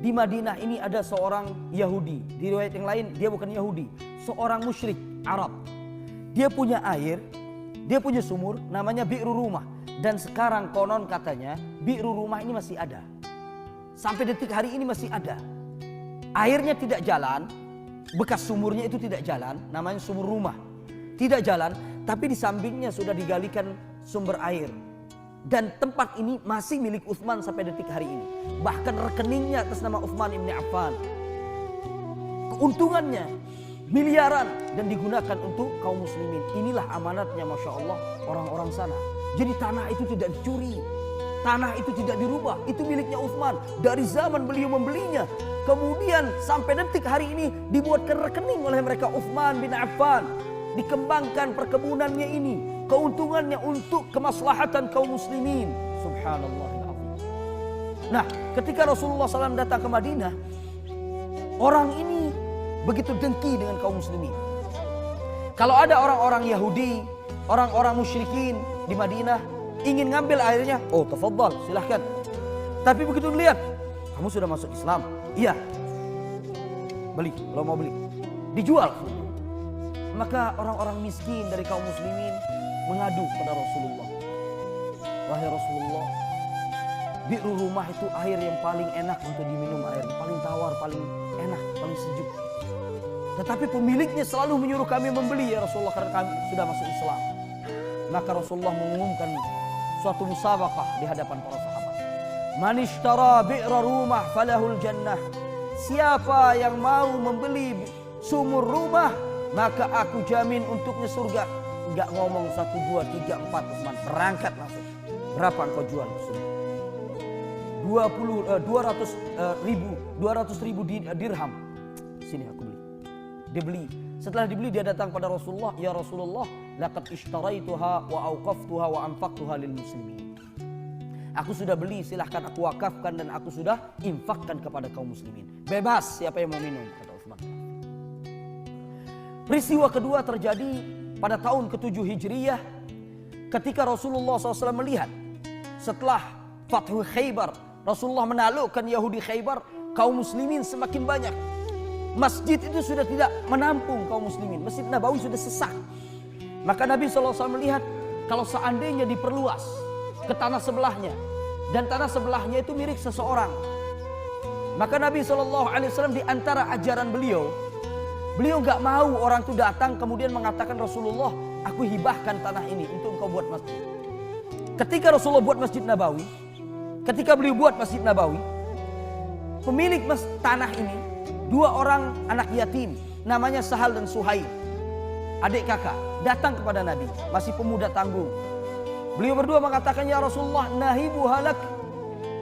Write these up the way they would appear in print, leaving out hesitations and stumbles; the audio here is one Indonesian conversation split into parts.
di Madinah ini ada seorang Yahudi. Di riwayat yang lain dia bukan Yahudi, seorang musyrik Arab. Dia punya air, dia punya sumur namanya Bi'ru Rumah. Dan sekarang konon katanya Bi'ru Rumah ini masih ada. Sampai detik hari ini masih ada. Airnya tidak jalan, bekas sumurnya itu tidak jalan, namanya sumur rumah. Tidak jalan, tapi di sampingnya sudah digalikan sumber air. Dan tempat ini masih milik Utsman sampai detik hari ini. Bahkan rekeningnya atas nama Utsman ibn Affan. Keuntungannya miliaran dan digunakan untuk kaum muslimin. Inilah amanatnya Masya Allah orang-orang sana. Jadi tanah itu tidak dicuri, tanah itu tidak dirubah, itu miliknya Utsman. Dari zaman beliau membelinya, kemudian sampai detik hari ini dibuatkan rekening oleh mereka Utsman bin Affan. Dikembangkan perkebunannya ini, keuntungannya untuk kemaslahatan kaum muslimin. Subhanallahilazim. Nah, ketika Rasulullah SAW datang ke Madinah, orang ini begitu dengki dengan kaum muslimin. Kalau ada orang-orang Yahudi, orang-orang musyrikin di Madinah ingin ngambil airnya, oh tafadhal, silahkan. Tapi begitu lihat, kamu sudah masuk Islam, iya, beli, kalau mau beli, dijual. Maka orang-orang miskin dari kaum muslimin mengadu kepada Rasulullah. Wahai Rasulullah, Bi'ru Rumah itu air yang paling enak untuk diminum, air paling tawar, paling enak, paling sejuk. Tetapi pemiliknya selalu menyuruh kami membeli ya Rasulullah karena kami sudah masuk Islam. Maka Rasulullah mengumumkan suatu musabaqah di hadapan para sahabat. Man ishtara bi'ra rumah falahul jannah. Siapa yang mau membeli sumur rumah, maka aku jamin untuknya surga. Enggak ngomong 1, 2, 3, 4, Utsman berangkat langsung. Berapa engkau jual sumur? 200 ribu dirham. Sini aku beli. Dia beli. Setelah dibeli dia datang pada Rasulullah, ya Rasulullah, laqad ishtaraituha wa auqaftuha wa anfaqtuha lil muslimin. Aku sudah beli, silahkan aku wakafkan dan aku sudah infakkan kepada kaum muslimin. Bebas siapa yang mau minum, kata Utsman. Peristiwa kedua terjadi pada tahun ke-7 Hijriyah ketika Rasulullah SAW melihat setelah Fathu Khaybar, Rasulullah menaklukkan Yahudi Khaybar, kaum muslimin semakin banyak. Masjid itu sudah tidak menampung kaum muslimin. Masjid Nabawi sudah sesak. Maka Nabi SAW melihat kalau seandainya diperluas ke tanah sebelahnya, dan tanah sebelahnya itu milik seseorang, maka Nabi SAW di antara ajaran beliau nggak mau orang itu datang kemudian mengatakan, Rasulullah, aku hibahkan tanah ini untuk engkau buat masjid. Ketika Rasulullah buat Masjid Nabawi, ketika beliau buat Masjid Nabawi, pemilik tanah ini 2 orang anak yatim, namanya Sahal dan Suhail, adik kakak, datang kepada Nabi, masih pemuda tanggung. Beliau berdua mengatakan, ya Rasulullah, nahibuha lak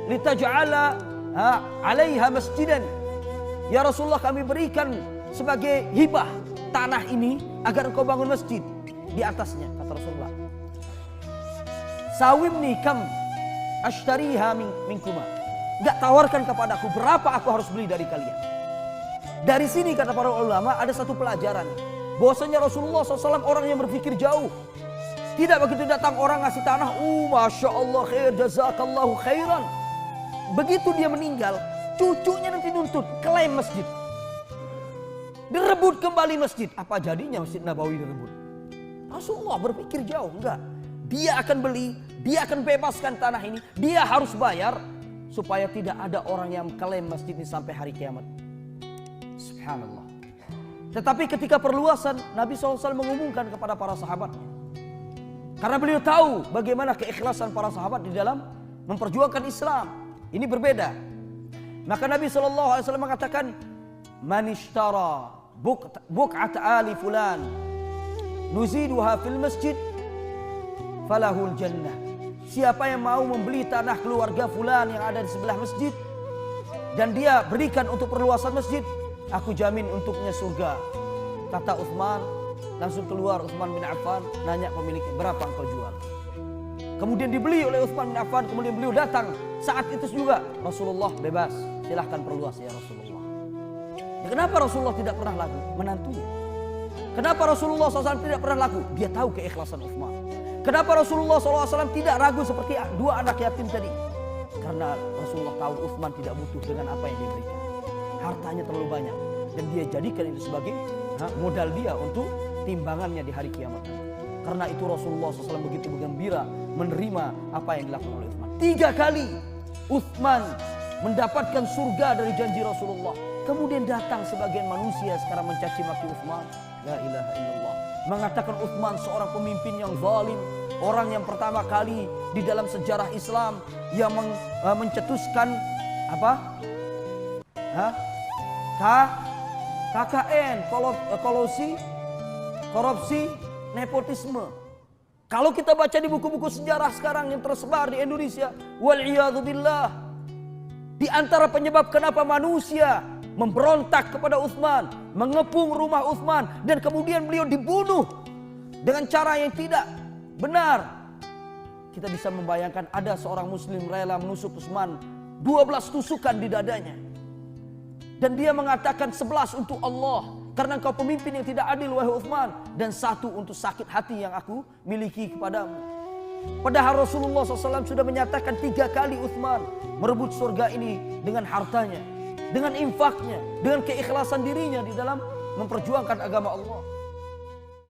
litaj'ala 'alaiha masjidan. Ya Rasulullah, kami berikan sebagai hibah tanah ini agar engkau bangun masjid di atasnya, kata Rasulullah. Sawimni kam ashtariha minkuma. Enggak, tawarkan kepadaku berapa aku harus beli dari kalian. Dari sini kata para ulama ada satu pelajaran, bahwasanya Rasulullah SAW orang yang berpikir jauh. Tidak begitu datang orang ngasih tanah, Masya Allah khair, jazakallahu khairan. Begitu dia meninggal, cucunya nanti nuntut, klaim masjid. Direbut kembali masjid. Apa jadinya Masjid Nabawi direbut? Rasulullah berpikir jauh, enggak. Dia akan beli, dia akan bebaskan tanah ini, dia harus bayar supaya tidak ada orang yang klaim masjid ini sampai hari kiamat. Subhanallah. Tetapi ketika perluasan, Nabi SAW mengumumkan kepada para sahabatnya. Karena beliau tahu bagaimana keikhlasan para sahabat di dalam memperjuangkan Islam. Ini berbeda. Maka Nabi SAW mengatakan, Man ishtara buq'at ali fulan nuziduha fil masjid falahul jannah. Siapa yang mau membeli tanah keluarga fulan yang ada di sebelah masjid dan dia berikan untuk perluasan masjid, aku jamin untuknya surga. Kata Utsman, langsung keluar Utsman bin Affan, nanya pemiliknya, berapa engkau jual? Kemudian dibeli oleh Utsman bin Affan, kemudian beliau datang. Saat itu juga, Rasulullah bebas, silahkan perluas ya Rasulullah. Ya, kenapa Rasulullah tidak pernah laku? Menantunya. Kenapa Rasulullah SAW tidak pernah laku? Dia tahu keikhlasan Utsman. Kenapa Rasulullah SAW tidak ragu seperti 2 anak yatim tadi? Karena Rasulullah tahu Utsman tidak butuh dengan apa yang diberikan. Hartanya terlalu banyak. Dan dia jadikan itu sebagai modal dia untuk timbangannya di hari kiamat. Karena itu Rasulullah SAW begitu bergembira menerima apa yang dilakukan oleh Utsman. 3 kali Utsman mendapatkan surga dari janji Rasulullah. Kemudian datang sebagian manusia sekarang mencaci maki Utsman. La ilaha illallah. Mengatakan Utsman seorang pemimpin yang zalim. Orang yang pertama kali di dalam sejarah Islam yang mencetuskan apa? KKN, korupsi, nepotisme. Kalau kita baca di buku-buku sejarah sekarang yang tersebar di Indonesia, wal'iyadzubillah, di antara penyebab kenapa manusia memberontak kepada Utsman, mengepung rumah Utsman, dan kemudian beliau dibunuh dengan cara yang tidak benar. Kita bisa membayangkan ada seorang muslim rela menusuk Utsman 12 tusukan di dadanya. Dan dia mengatakan 11 untuk Allah, karena engkau pemimpin yang tidak adil wahai Utsman, dan 1 untuk sakit hati yang aku miliki kepadamu. Padahal Rasulullah SAW sudah menyatakan 3 kali Utsman merebut surga ini dengan hartanya, dengan infaknya, dengan keikhlasan dirinya di dalam memperjuangkan agama Allah.